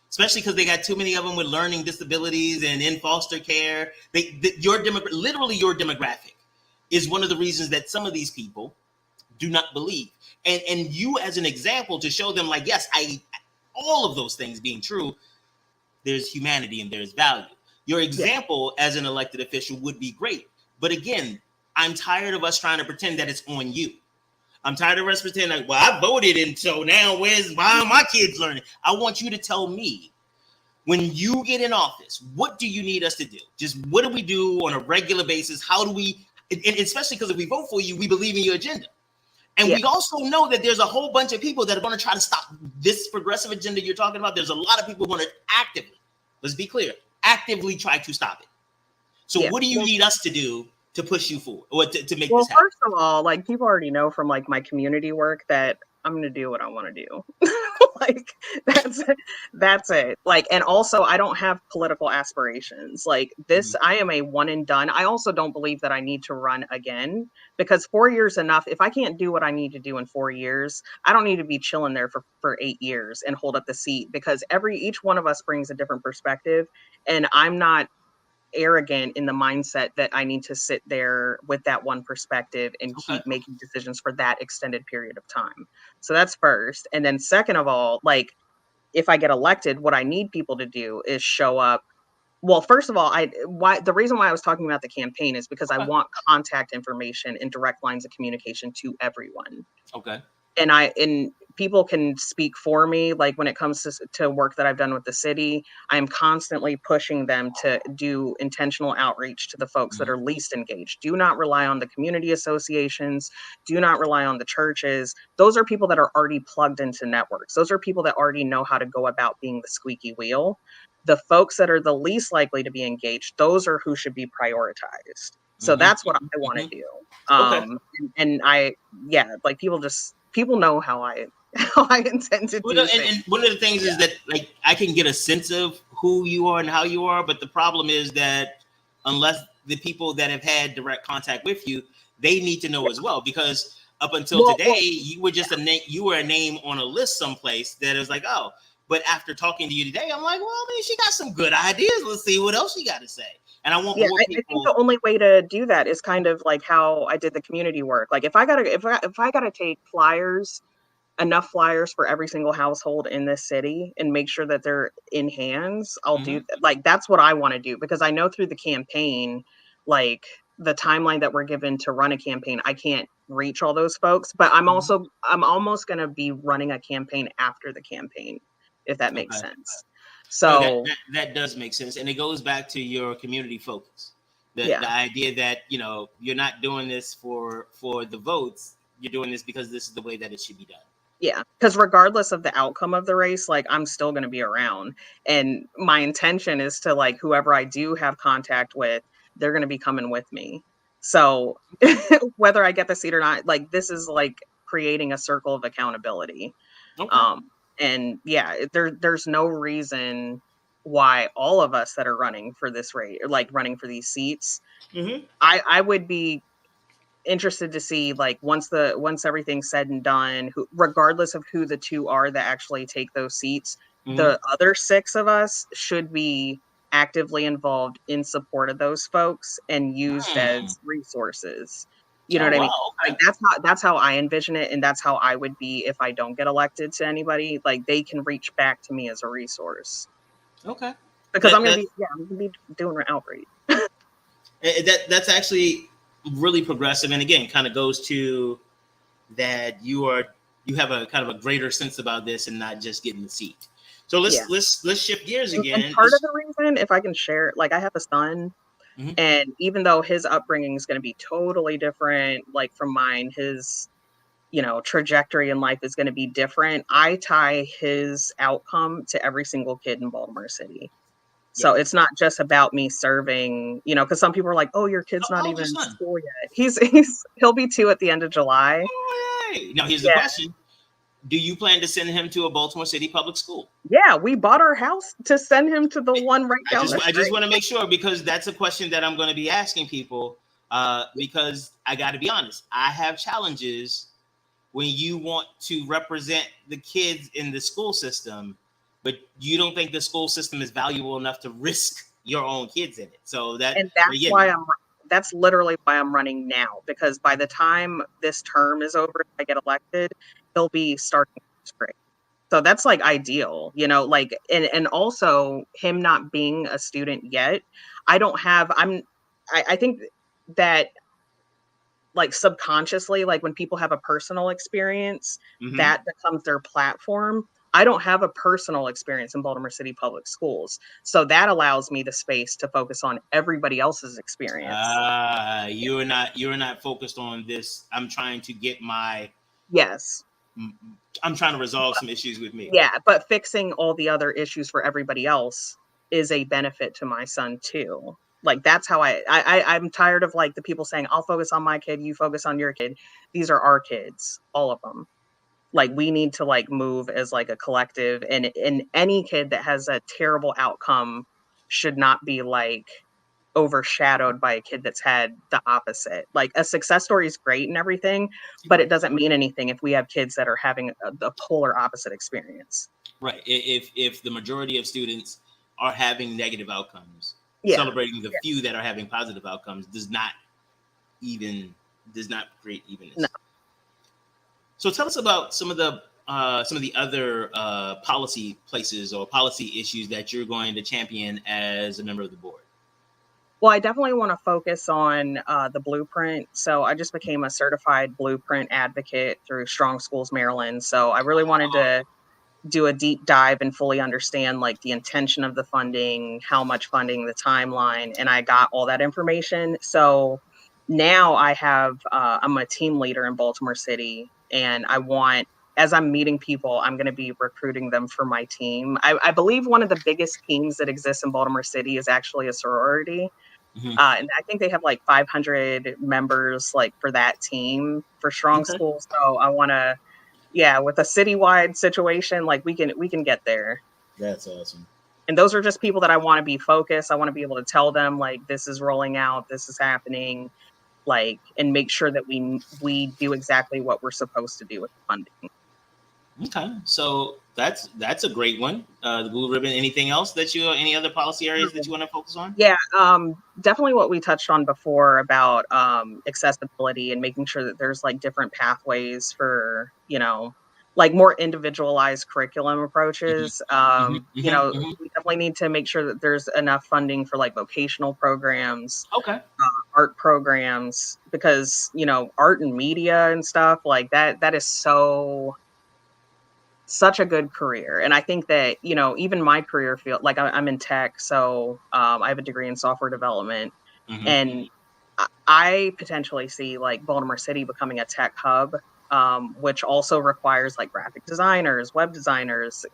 B: especially because they got too many of them with learning disabilities and in foster care. Literally your demographic is one of the reasons that some of these people do not believe. And you as an example to show them, like, yes, all of those things being true, there's humanity and there's value. Your example as an elected official would be great. But again, I'm tired of us trying to pretend that it's on you. I'm tired of us pretending like, well, I voted, and so now why are my kids learning? I want you to tell me, when you get in office, what do you need us to do? Just what do we do on a regular basis? How do we, and especially because if we vote for you, we believe in your agenda. And we also know that there's a whole bunch of people that are going to try to stop this progressive agenda you're talking about. There's a lot of people who are going to actively, let's be clear, actively try to stop it. So what do you need us to do to push you forward or to make this happen?
C: First of all, like, people already know from like my community work that I'm going to do what I want to do. Like that's it. Like, and also I don't have political aspirations like this. I am a one and done. I also don't believe that I need to run again, because 4 years enough. If I can't do what I need to do in 4 years, I don't need to be chilling there for 8 years and hold up the seat, because each one of us brings a different perspective. And I'm not arrogant in the mindset that I need to sit there with that one perspective and keep making decisions for that extended period of time. So that's first. And then second of all, like, if I get elected, what I need people to do is show up. Well, first of all, the reason why I was talking about the campaign is because I want contact information and direct lines of communication to everyone.
B: Okay.
C: And people can speak for me. Like, when it comes to work that I've done with the city, I'm constantly pushing them to do intentional outreach to the folks that are least engaged. Do not rely on the community associations. Do not rely on the churches. Those are people that are already plugged into networks. Those are people that already know how to go about being the squeaky wheel. The folks that are the least likely to be engaged, those are who should be prioritized. So that's what I want to do. And like, people know how I intend to do things.
B: And one of the things is that, like, I can get a sense of who you are and how you are. But the problem is that unless the people that have had direct contact with you, they need to know as well, because up until today, you were just you were a name on a list someplace that is like, oh. But after talking to you today, I'm like, well, man, she got some good ideas. Let's see what else she got to say. And I want more people.
C: I think the only way to do that is kind of like how I did the community work. Like if I gotta take enough flyers for every single household in this city and make sure that they're in hands, I'll do that. Like that's what I want to do, because I know through the campaign, like the timeline that we're given to run a campaign, I can't reach all those folks. But I'm almost gonna be running a campaign after the campaign, if that makes sense. So
B: no, that does make sense, and it goes back to your community focus. The idea that you're not doing this for the votes, you're doing this because this is the way that it should be done.
C: Yeah, because regardless of the outcome of the race, like I'm still going to be around, and my intention is to like whoever I do have contact with, they're going to be coming with me. So whether I get the seat or not, like this is like creating a circle of accountability. And there's no reason why all of us that are running for this race, like running for these seats, I would be interested to see, like once everything's said and done, regardless of who the two are that actually take those seats, the other 6 of us should be actively involved in support of those folks and used as resources. You know what I mean? Like that's how I envision it, and that's how I would be if I don't get elected to anybody. Like they can reach back to me as a resource.
B: Okay.
C: Because I'm gonna be doing an outreach.
B: That's actually really progressive, and again, kind of goes to that you have a kind of a greater sense about this and not just getting the seat. So let's shift gears again.
C: And part of the reason, if I can share, like I have a son. And even though his upbringing is going to be totally different, like from mine, his, trajectory in life is going to be different. I tie his outcome to every single kid in Baltimore City. So it's not just about me serving, because some people are like, oh, your kid's not even in school yet. He'll be 2 at the end of July.
B: Now here's the question. Do you plan to send him to a Baltimore City public school?
C: Yeah, we bought our house to send him to the one right down the street.
B: I just want to make sure, because that's a question that I'm going to be asking people, because I got to be honest. I have challenges when you want to represent the kids in the school system, but you don't think the school system is valuable enough to risk your own kids in it. So
C: that's literally why I'm running now, because by the time this term is over, if I get elected, he'll be starting first grade. So that's like ideal, like, and also him not being a student yet. I think that like subconsciously, like when people have a personal experience, that becomes their platform. I don't have a personal experience in Baltimore City Public Schools. So that allows me the space to focus on everybody else's experience.
B: You're not focused on this. I'm trying to get I'm trying to resolve some issues with me.
C: Yeah, but fixing all the other issues for everybody else is a benefit to my son too. Like that's how I'm tired of like the people saying, I'll focus on my kid, you focus on your kid. These are our kids, all of them. Like we need to like move as like a collective, and any kid that has a terrible outcome should not be like overshadowed by a kid that's had the opposite. Like a success story is great and everything, but it doesn't mean anything if we have kids that are having a polar opposite experience.
B: Right. If the majority of students are having negative outcomes, celebrating the few that are having positive outcomes does not create evenness. No. So tell us about some of the other policy places or policy issues that you're going to champion as a member of the board.
C: Well, I definitely want to focus on the blueprint. So I just became a certified blueprint advocate through Strong Schools Maryland. So I really wanted to do a deep dive and fully understand like the intention of the funding, how much funding, the timeline, and I got all that information. So now I have, I'm a team leader in Baltimore City, and as I'm meeting people, I'm going to be recruiting them for my team. I believe one of the biggest teams that exists in Baltimore City is actually a sorority. And I think they have like 500 members like for that team for Strong Schools. So I want to, with a citywide situation, like we can get there.
B: That's awesome.
C: And those are just people that I want to be focused. I want to be able to tell them, like, this is rolling out, this is happening, like, and make sure that we do exactly what we're supposed to do with the funding.
B: Okay, so that's a great one. The blue ribbon. Anything else that any other policy areas that you want to focus on?
C: Yeah, definitely what we touched on before about accessibility and making sure that there's like different pathways for, like more individualized curriculum approaches. We definitely need to make sure that there's enough funding for like vocational programs,
B: Okay.
C: art programs, because, art and media and stuff like that is such a good career. And I think that, even my career field, like I'm in tech, so I have a degree in software development, and I potentially see like Baltimore City becoming a tech hub, which also requires like graphic designers, web designers,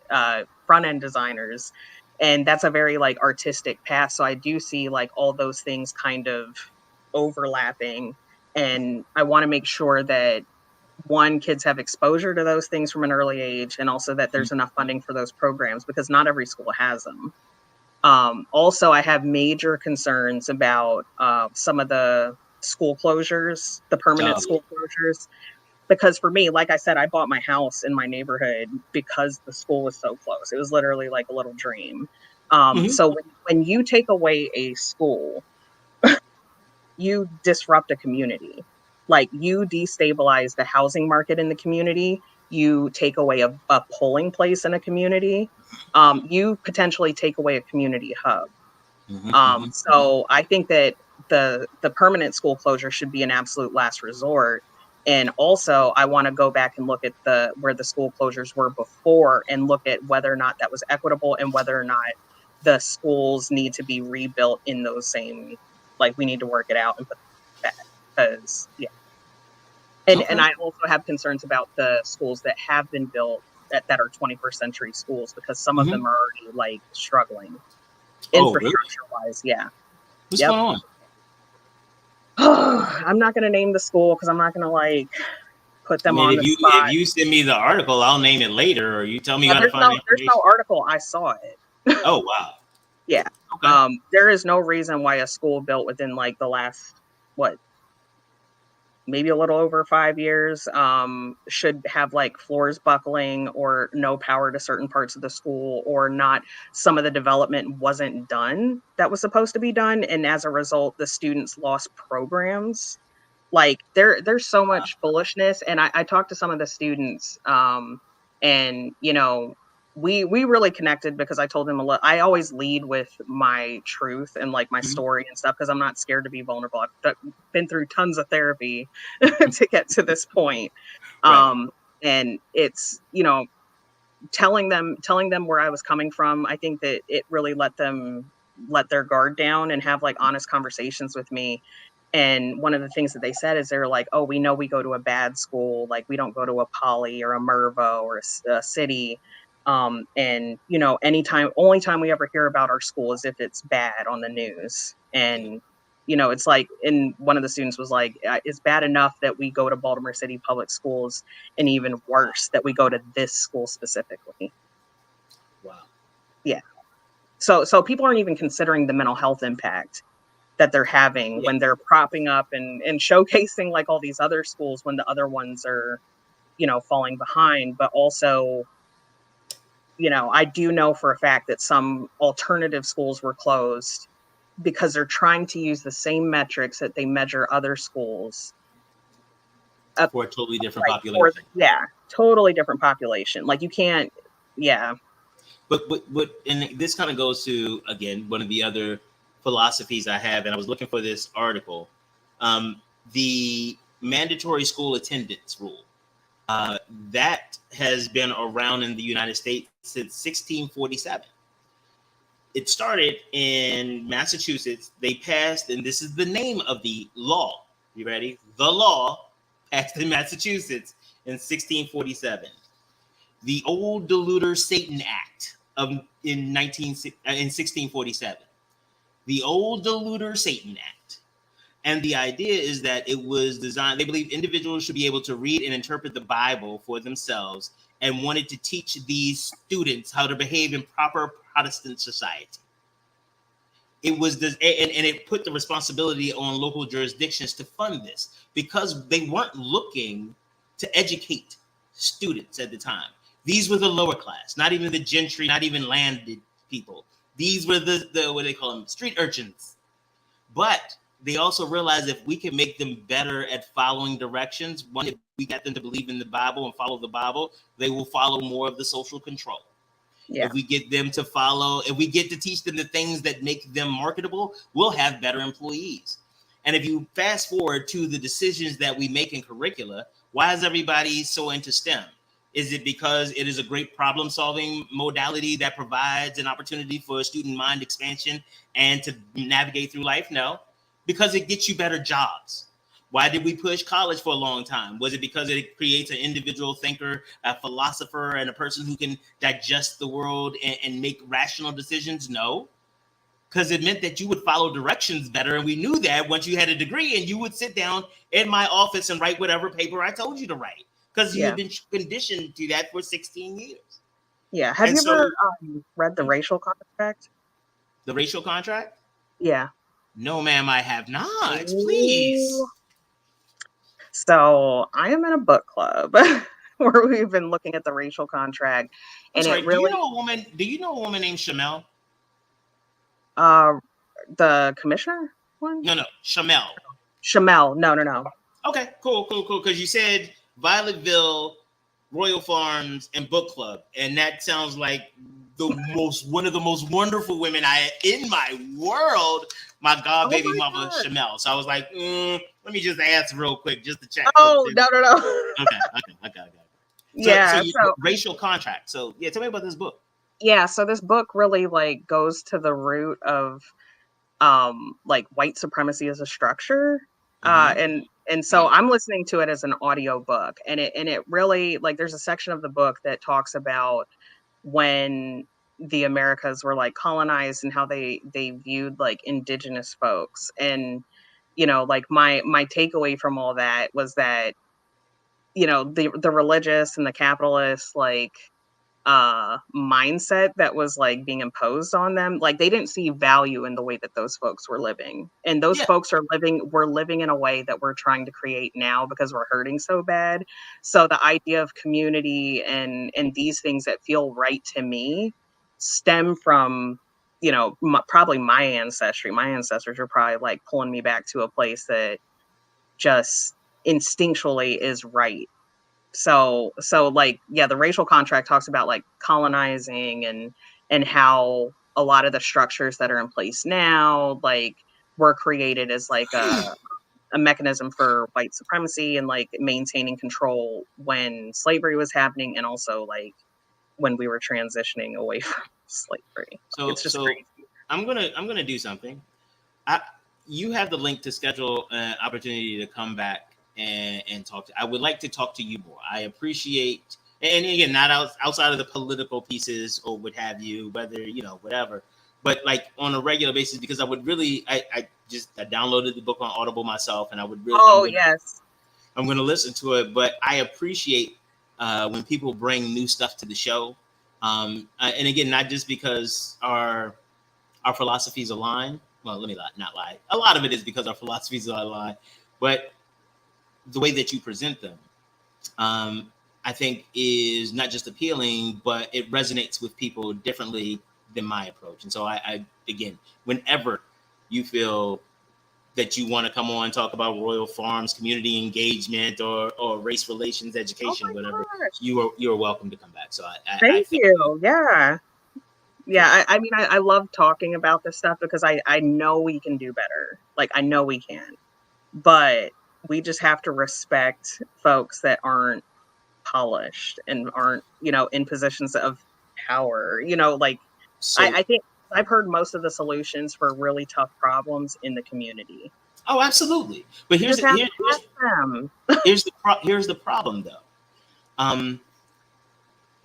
C: front end designers, and that's a very like artistic path. So I do see like all those things kind of overlapping, and I want to make sure that one, kids have exposure to those things from an early age, and also that there's enough funding for those programs because not every school has them. Also, I have major concerns about some of the school closures, the permanent school closures, because for me, like I said, I bought my house in my neighborhood because the school was so close. It was literally like a little dream. So when you take away a school, you disrupt a community. Like, you destabilize the housing market in the community. You take away a polling place in a community. You potentially take away a community hub. So I think that the permanent school closure should be an absolute last resort. And also, I want to go back and look at where the school closures were before and look at whether or not that was equitable and whether or not the schools need to be rebuilt in those same, like, we need to work it out and put that, because and I also have concerns about the schools that have been built that are 21st century schools, because some of them are already like struggling infrastructure wise. Yeah.
B: What's going on?
C: I'm not going to name the school because I'm not going to like put them on the spot.
B: If you send me the article, I'll name it later, or you tell me how to find it.
C: There's no article. I saw it.
B: Oh, wow.
C: Yeah. Okay. There is no reason why a school built within like the last, maybe a little over 5 years, should have like floors buckling or no power to certain parts of the school, or not, some of the development wasn't done that was supposed to be done, and as a result the students lost programs. Like, there's so much foolishness. And I talked to some of the students, and we really connected because I told them I always lead with my truth and like my story and stuff, because I'm not scared to be vulnerable. I've been through tons of therapy to get to this point. And it's, telling them where I was coming from. I think that it really let them let their guard down and have like honest conversations with me. And one of the things that they said is they're like, oh, we know we go to a bad school. Like, we don't go to a Poly or a Mervo or a city. And, only time we ever hear about our school is if it's bad on the news. And, it's like, and one of the students was like, it's bad enough that we go to Baltimore City public schools, and even worse that we go to this school specifically.
B: Wow.
C: Yeah. So people aren't even considering the mental health impact that they're having when they're propping up and showcasing like all these other schools when the other ones are, falling behind. But also, I do know for a fact that some alternative schools were closed because they're trying to use the same metrics that they measure other schools
B: for a totally different population.
C: Totally different population. Like, you can't.
B: But and this kind of goes to, again, one of the other philosophies I have, and I was looking for this article, the mandatory school attendance rule, that has been around in the United States since 1647. It started in Massachusetts. They passed, and this is the name of the law. You ready? The law passed in Massachusetts in 1647. The Old Deluder Satan Act in 1647. The Old Deluder Satan Act. And the idea is that it was designed, they believe individuals should be able to read and interpret the Bible for themselves, and wanted to teach these students how to behave in proper Protestant society. It was and it put the responsibility on local jurisdictions to fund this, because they weren't looking to educate students at the time. These were the lower class, not even the gentry, not even landed people. These were the what they call them, street urchins. But they also realized if we can make them better at following directions, one, if we get them to believe in the Bible and follow the Bible, they will follow more of the social control. Yeah. If we get them to follow, if we get to teach them the things that make them marketable, we'll have better employees. And if you fast forward to the decisions that we make in curricula, why is everybody so into STEM? Is it because it is a great problem-solving modality that provides an opportunity for student mind expansion and to navigate through life? No, because it gets you better jobs. Why did we push college for a long time? Was it because it creates an individual thinker, a philosopher, and a person who can digest the world and make rational decisions? No, because it meant that you would follow directions better. And we knew that once you had a degree, and you would sit down in my office and write whatever paper I told you to write, because you've been conditioned to that for 16 years.
C: Yeah. Have you ever read The Racial Contract?
B: The Racial Contract?
C: Yeah.
B: No, ma'am, I have not. Please.
C: So I am in a book club where we've been looking at The Racial Contract, and
B: sorry,
C: it really.
B: Do you know a woman named Shamel?
C: The commissioner one?
B: No, Shamel.
C: Shamel. No.
B: Okay, cool. Because you said Violetville, Royal Farms, and book club, and that sounds like one of the most wonderful women in my world. My god, baby mama, Shamel. So I was like, let me just ask real quick just to check.
C: Oh, no.
B: Okay.
C: Yeah.
B: So Racial Contract. So yeah, tell me about this book.
C: Yeah, so this book really like goes to the root of like white supremacy as a structure. And so I'm listening to it as an audio book, and it really, like, there's a section of the book that talks about when the Americas were like colonized and how they viewed like indigenous folks. And like my takeaway from all that was that the religious and the capitalist like mindset that was like being imposed on them, like they didn't see value in the way that those folks were living, and those folks were living in a way that we're trying to create now because we're hurting so bad. So the idea of community and these things that feel right to me stem from probably my ancestry. My ancestors are probably like pulling me back to a place that just instinctually is right. So like, yeah, The Racial Contract talks about like colonizing and how a lot of the structures that are in place now like were created as like a mechanism for white supremacy and like maintaining control when slavery was happening, and also like when we were transitioning away from slavery.
B: So
C: it's just crazy.
B: I'm gonna do something. You have the link to schedule an opportunity to come back and talk to. I would like to talk to you more. I appreciate, and again, not outside of the political pieces or what have you, whether whatever, but like on a regular basis, because I would really, I downloaded the book on Audible myself, and I would really, I'm going to listen to it. But I appreciate when people bring new stuff to the show, and again, not just because our philosophies align. Well, let me not lie. A lot of it is because our philosophies align, but the way that you present them, I think is not just appealing, but it resonates with people differently than my approach. And so I again, whenever you feel that you want to come on and talk about Royal Farms, community engagement, or race relations education, whatever, you are welcome to come back. So
C: thank you. Yeah. I mean, I love talking about this stuff because I know we can do better. Like, I know we can, but we just have to respect folks that aren't polished and aren't, in positions of power, like, so, I think I've heard most of the solutions for really tough problems in the community.
B: Oh, absolutely. But here's the problem though.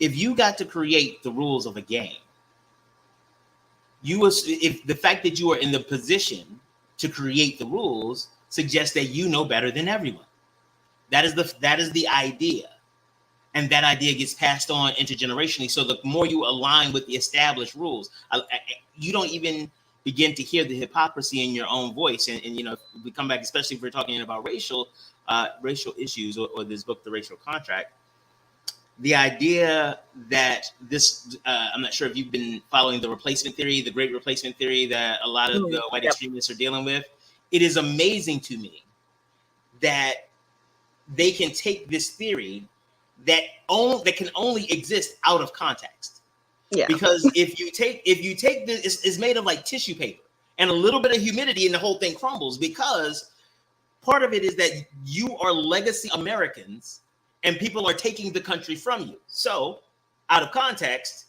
B: If you got to create the rules of a game, if the fact that you are in the position to create the rules suggests that you know better than everyone. That is the idea. And that idea gets passed on intergenerationally. So the more you align with the established rules, you don't even begin to hear the hypocrisy in your own voice. And you know, we come back, especially if we're talking about racial issues or this book, The Racial Contract. The idea that this, I'm not sure if you've been following the replacement theory, the great replacement theory that a lot of the white extremists are dealing with. It is amazing to me that they can take this theory that can only exist out of context. Yeah. Because if you take this, it's made of like tissue paper and a little bit of humidity and the whole thing crumbles, because part of it is that you are legacy Americans and people are taking the country from you. So out of context,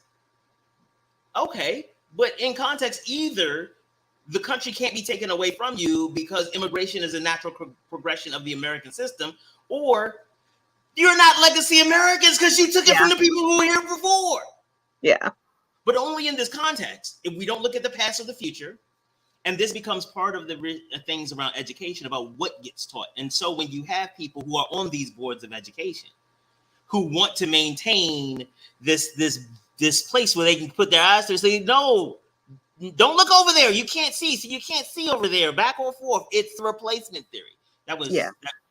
B: okay, but in context, either the country can't be taken away from you because immigration is a natural progression of the American system, or you're not legacy Americans because you took it from the people who were here before. Yeah. But only in this context, if we don't look at the past or the future, and this becomes part of the things around education about what gets taught. And so when you have people who are on these boards of education who want to maintain this place where they can put their eyes to say, no, don't look over there. You can't see. So you can't see over there. Back or forth. It's the replacement theory. That was,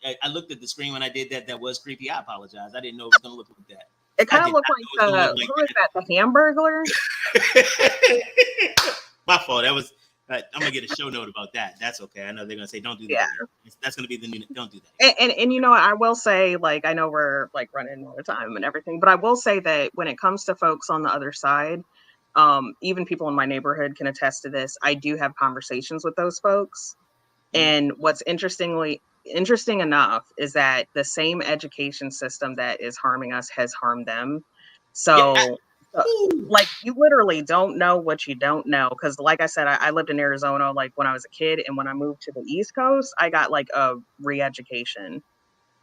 B: I looked at the screen when I did that. That was creepy. I apologize. I didn't know it was going to look like that.
C: It kind of looked like, who is that? The Hamburglar?
B: My fault. That was, I'm going to get a show note about that. That's okay. I know they're going to say, don't do that. Yeah. That's going to be the new, don't do that.
C: And you know, I will say, like, I know we're like running out of time and everything, but I will say that when it comes to folks on the other side, even people in my neighborhood can attest to this. I do have conversations with those folks. And what's interesting enough is that the same education system that is harming us has harmed them. So, like, you literally don't know what you don't know. Because, like I said, I lived in Arizona, like, when I was a kid. And when I moved to the East Coast, I got, like, a re-education.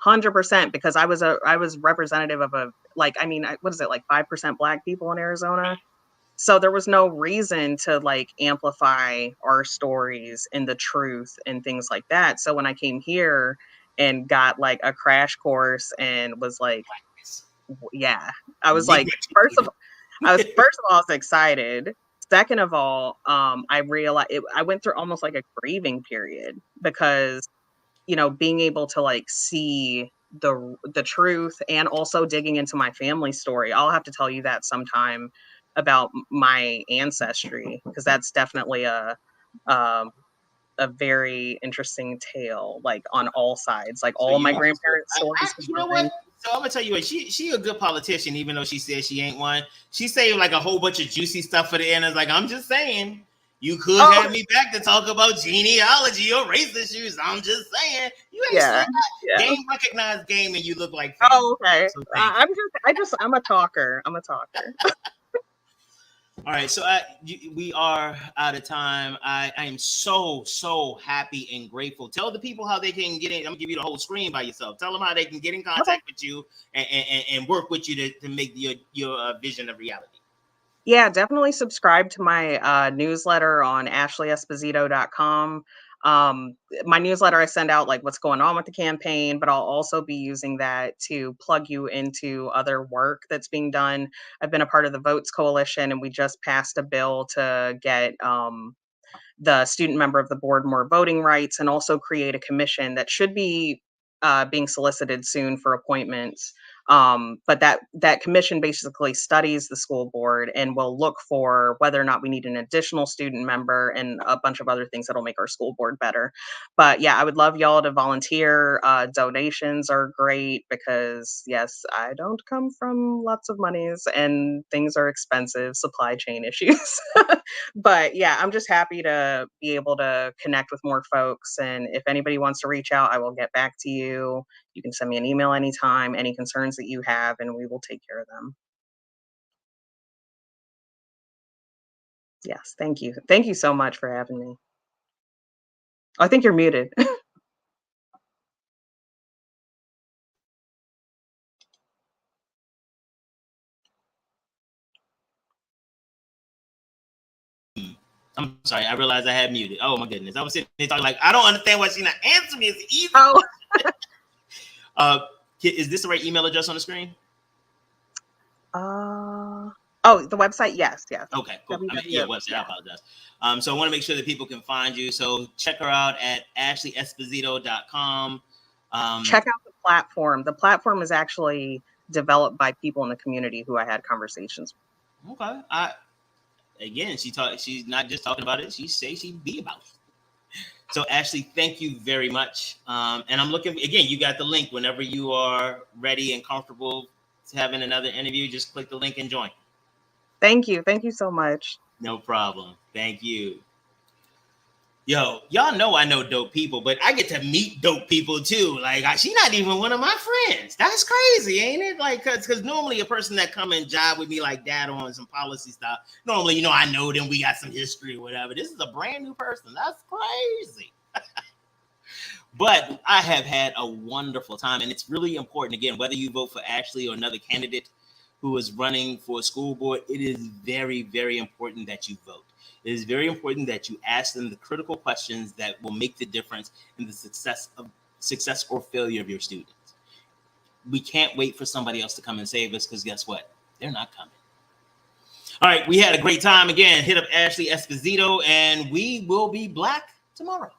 C: 100%, because I was representative of what is it, like 5% Black people in Arizona? So there was no reason to like amplify our stories and the truth and things like that. So when I came here and got like a crash course and was like, yeah, I was like, first of all, I was excited. Second of all, I realized I went through almost like a grieving period because, you know, being able to like see the truth and also digging into my family story. I'll have to tell you that sometime about my ancestry, because that's definitely a very interesting tale, like on all sides, like all my grandparents' stories.
B: You know what? So I'm gonna tell you what, she a good politician, even though she says she ain't one. She saved like a whole bunch of juicy stuff for the end. It's like, I'm just saying, you could have me back to talk about genealogy or race issues. I'm just saying, you ain't game recognized game, and you look like family.
C: Oh, okay. So I'm a talker.
B: All right, so we are out of time. I am so happy and grateful. Tell the people how they can get in. I'm gonna give you the whole screen by yourself. Tell them how they can get in contact with you and work with you to make your vision a reality.
C: Yeah, definitely subscribe to my newsletter on ashleyesposito.com. My newsletter, I send out like what's going on with the campaign, but I'll also be using that to plug you into other work that's being done. I've been a part of the Votes Coalition, and we just passed a bill to get the student member of the board more voting rights, and also create a commission that should be being solicited soon for appointments. But that commission basically studies the school board and will look for whether or not we need an additional student member and a bunch of other things that'll make our school board better. But yeah, I would love y'all to volunteer. Donations are great because yes, I don't come from lots of monies and things are expensive, supply chain issues. But yeah, I'm just happy to be able to connect with more folks. And if anybody wants to reach out, I will get back to you. You can send me an email anytime, any concerns that you have, and we will take care of them. Yes, thank you. Thank you so much for having me. I think you're muted.
B: I'm sorry, I realized I had muted. Oh my goodness. I was sitting there talking like, I don't understand why she's not answering me. It's easy.
C: Oh.
B: Is this the right email address on the screen?
C: The website, yes.
B: Okay, cool.
C: www.
B: Website. Yeah. I apologize. So I want to make sure that people can find you. So check her out at Esposito.com.
C: Check out the platform. The platform is actually developed by people in the community who I had conversations
B: with. Okay. Again, she's not just talking about it. She say she be about it. So Ashley, thank you very much. And I'm looking again. You got the link. Whenever you are ready and comfortable having another interview, just click the link and join.
C: Thank you. Thank you so much.
B: No problem. Thank you. Yo, y'all know I know dope people, but I get to meet dope people too. Like, she's not even one of my friends. That's crazy, ain't it? Like, because normally a person that come and jive with me like that on some policy stuff, normally, I know them, we got some history or whatever. This is a brand new person. That's crazy. But I have had a wonderful time, and it's really important, again, whether you vote for Ashley or another candidate who is running for a school board, it is very, very important that you vote. It is very important that you ask them the critical questions that will make the difference in the success or failure of your students. We can't wait for somebody else to come and save us, because guess what? They're not coming. All right, we had a great time. Again, hit up Ashley Esposito, and we will be black tomorrow.